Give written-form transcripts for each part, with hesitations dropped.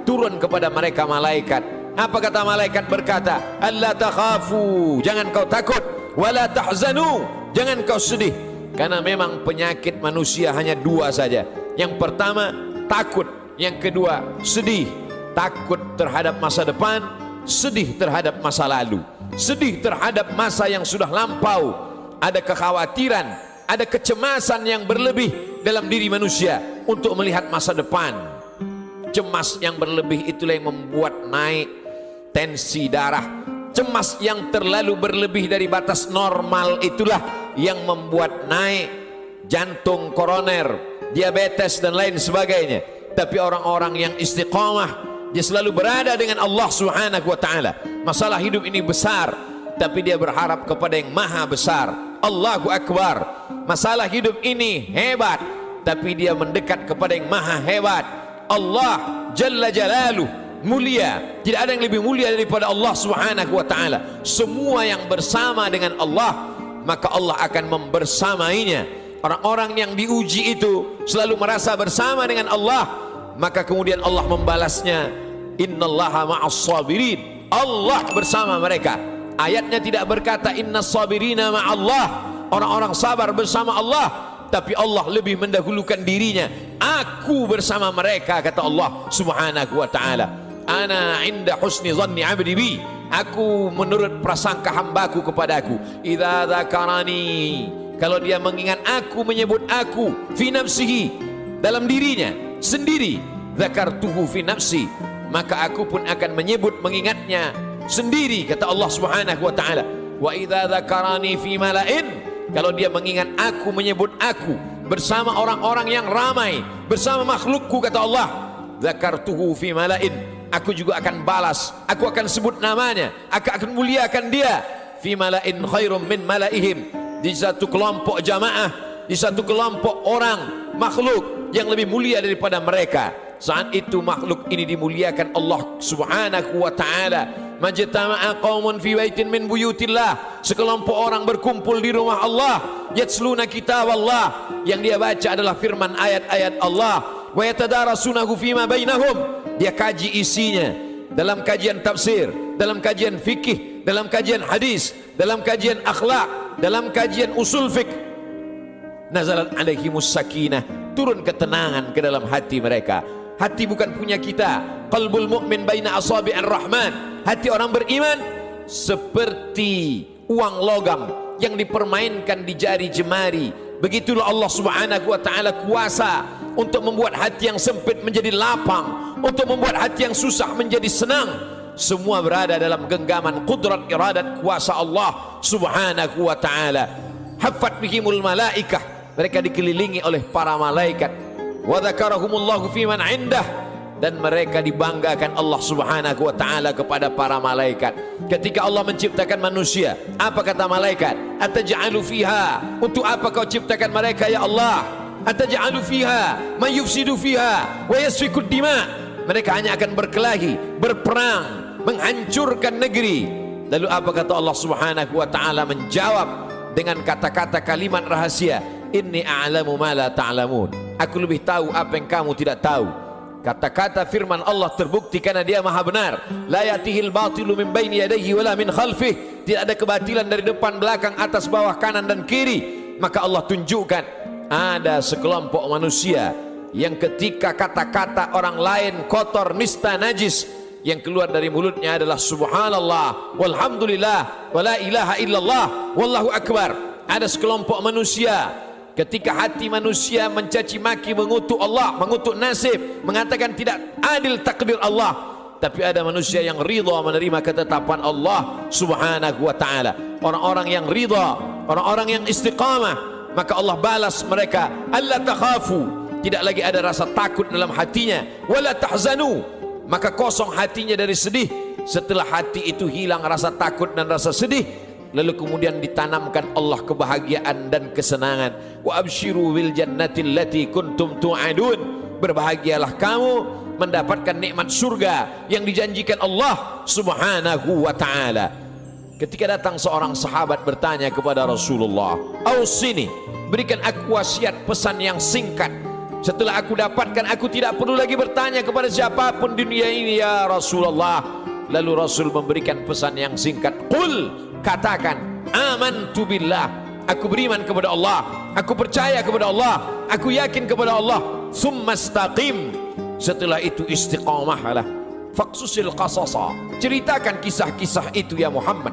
turun kepada mereka malaikat. Apa kata malaikat? Berkata, alla takhafu, jangan kau takut, wala tahzanu, jangan kau sedih. Karena memang penyakit manusia hanya dua saja. Yang pertama takut, yang kedua sedih. Takut terhadap masa depan, sedih terhadap masa lalu, sedih terhadap masa yang sudah lampau. Ada kekhawatiran, ada kecemasan yang berlebih dalam diri manusia untuk melihat masa depan. Cemas yang berlebih itulah yang membuat naik tensi darah. Cemas yang terlalu berlebih dari batas normal itulah yang membuat naik jantung koroner, diabetes dan lain sebagainya. Tapi orang-orang yang istiqamah, dia selalu berada dengan Allah Subhanahu wa ta'ala. Masalah hidup ini besar, tapi dia berharap kepada yang maha besar. Allahu Akbar. Masalah hidup ini hebat, tapi dia mendekat kepada yang maha hebat. Allah Jalla Jalaluh, mulia. Tidak ada yang lebih mulia daripada Allah Subhanahu wa ta'ala. Semua yang bersama dengan Allah, maka Allah akan membersamainya. Orang-orang yang diuji itu selalu merasa bersama dengan Allah, maka kemudian Allah membalasnya, innallaha ma'as sabirin, Allah bersama mereka. Ayatnya tidak berkata innas sabirina ma'allah, orang-orang sabar bersama Allah, tapi Allah lebih mendahulukan dirinya. Aku bersama mereka, kata Allah Subhanahu wa ta'ala. Ana inda husni zanni abdi bi, aku menurut prasangka hambaku kepadaku. Idza dzakarani, kalau dia mengingat aku, menyebut aku, fi nafsihi, dalam dirinya sendiri, dzakartuhu fi nafsi, maka aku pun akan menyebut, mengingatnya sendiri, kata Allah Subhanahu wa ta'ala. Wa idza dzakarani fi mala'in, kalau dia mengingat aku, menyebut aku bersama orang-orang yang ramai, bersama makhlukku, kata Allah, dzakartuhu fi mala'in, aku juga akan balas, aku akan sebut namanya, aku akan muliakan dia, fi mala'in khairum min mala'ihim, di satu kelompok jamaah, di satu kelompok orang makhluk yang lebih mulia daripada mereka. Saat itu makhluk ini dimuliakan Allah Subhanahu wa ta'ala. Majtama'a qaumun fi baitin min buyutillah, sekelompok orang berkumpul di rumah Allah, yatsluna kitab Allah, yang dia baca adalah firman ayat-ayat Allah, wa yatadarasunahu fima bainahum, dia kaji isinya dalam kajian tafsir, dalam kajian fikih, dalam kajian hadis, dalam kajian akhlak, dalam kajian usul fiqh. Nazalat alaihimus sakinah, turun ketenangan ke dalam hati mereka. Hati bukan punya kita. Qalbul mu'min baina asabi'ir rahman, hati orang beriman seperti uang logam yang dipermainkan di jari jemari. Begitulah Allah Subhanahu wa ta'ala kuasa untuk membuat hati yang sempit menjadi lapang, untuk membuat hati yang susah menjadi senang. Semua berada dalam genggaman qudrat iradat kuasa Allah Subhanahu wa ta'ala. Haffat bihimul malaikah, mereka dikelilingi oleh para malaikat. Wa dzakarahumullahu fi man indah, dan mereka dibanggakan Allah Subhanahu wa ta'ala kepada para malaikat. Ketika Allah menciptakan manusia, apa kata malaikat? Ataj'alu fiha, untuk apa kau ciptakan mereka ya Allah? Ataj'alu fiha man yufsidu fiha wa yasfiku dima, mereka hanya akan berkelahi, berperang, menghancurkan negeri. Lalu apa kata Allah Subhanahu wa ta'ala? Menjawab dengan kata-kata kalimat rahasia, inni a'lamu ma la ta'lamun, aku lebih tahu apa yang kamu tidak tahu. Kata-kata firman Allah terbukti karena dia maha benar. La yatihil batilu min baini yadayhi wala min khalfih, tidak ada kebatilan dari depan, belakang, atas, bawah, kanan dan kiri. Maka Allah tunjukkan ada sekelompok manusia yang ketika kata-kata orang lain kotor, nista, najis, yang keluar dari mulutnya adalah subhanallah, walhamdulillah, wala ilaha illallah, wallahu akbar. Ada sekelompok manusia ketika hati manusia mencaci maki, mengutuk Allah, mengutuk nasib, mengatakan tidak adil takdir Allah, tapi ada manusia yang ridha menerima ketetapan Allah Subhanahu wa ta'ala. Orang-orang yang ridha, orang-orang yang istiqamah, maka Allah balas mereka, alla takhafu, tidak lagi ada rasa takut dalam hatinya, wala tahzanu, maka kosong hatinya dari sedih. Setelah hati itu hilang rasa takut dan rasa sedih, lalu kemudian ditanamkan Allah kebahagiaan dan kesenangan. Wa absyiru bil jannati allati kuntum tu'adun, berbahagialah kamu mendapatkan nikmat surga yang dijanjikan Allah Subhanahu wa ta'ala. Ketika datang seorang sahabat bertanya kepada Rasulullah, ausini, berikan aku wasiat pesan yang singkat Setelah aku dapatkan, aku tidak perlu lagi bertanya kepada siapapun di dunia ini ya Rasulullah. Lalu Rasul memberikan pesan yang singkat. Qul, katakan, amantu billah, aku beriman kepada Allah, aku percaya kepada Allah, aku yakin kepada Allah. Summa istaqim, setelah itu istiqamahlah. Faqsusil qasasa, ceritakan kisah-kisah itu ya Muhammad.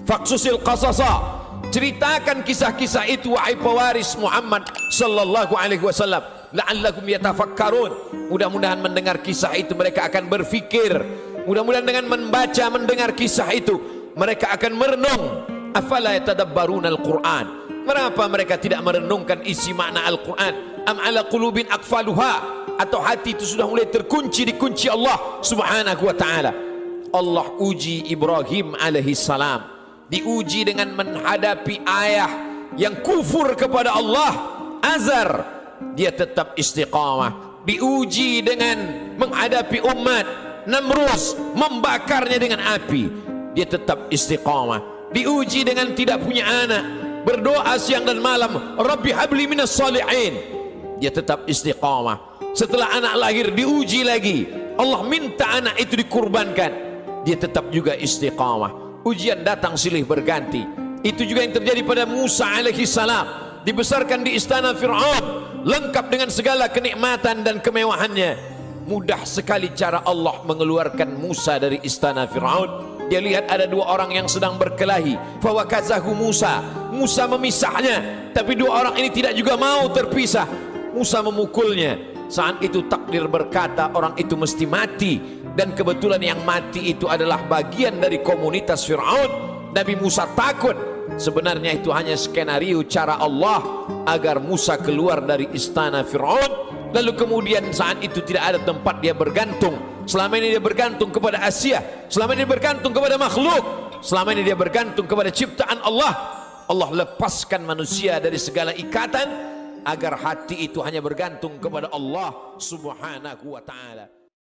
Faqsusil qasasa, ceritakan kisah-kisah itu wahai pewaris Muhammad sallallahu alaihi wasallam, la'allakum yatafakkarun. Mudah-mudahan mendengar kisah itu mereka akan berfikir. Mudah-mudahan dengan membaca, mendengar kisah itu mereka akan merenung. Afala yatadabbaruna al-Qur'an, kenapa mereka tidak merenungkan isi makna Al-Quran? Am ala qulubin aqfaluha, atau hati itu sudah mulai terkunci di kunci Allah subhanahu wa ta'ala. Allah uji Ibrahim alaihi salam, diuji dengan menghadapi ayah yang kufur kepada Allah, Azar, dia tetap istiqamah. Diuji dengan menghadapi umat Namrus, membakarnya dengan api, dia tetap istiqamah. Diuji dengan tidak punya anak, berdoa siang dan malam, Rabbi habli minas salihin, dia tetap istiqamah. Setelah anak lahir diuji lagi, Allah minta anak itu dikurbankan, dia tetap juga istiqamah. Ujian datang silih berganti. Itu juga yang terjadi pada Musa alaihi salam, dibesarkan di istana Fir'aun, lengkap dengan segala kenikmatan dan kemewahannya. Mudah sekali cara Allah mengeluarkan Musa dari istana Fir'aun. Dia lihat ada dua orang yang sedang berkelahi, fawakazahu Musa, Musa memisahnya, tapi dua orang ini tidak juga mau terpisah. Musa memukulnya. Saat itu takdir berkata orang itu mesti mati, dan kebetulan yang mati itu adalah bagian dari komunitas Fir'aun. Nabi Musa takut. Sebenarnya itu hanya skenario cara Allah agar Musa keluar dari istana Fir'aun. Lalu kemudian saat itu tidak ada tempat dia bergantung. Selama ini dia bergantung kepada Asia, selama ini dia bergantung kepada makhluk, selama ini dia bergantung kepada ciptaan Allah. Allah lepaskan manusia dari segala ikatan agar hati itu hanya bergantung kepada Allah subhanahu wa ta'ala.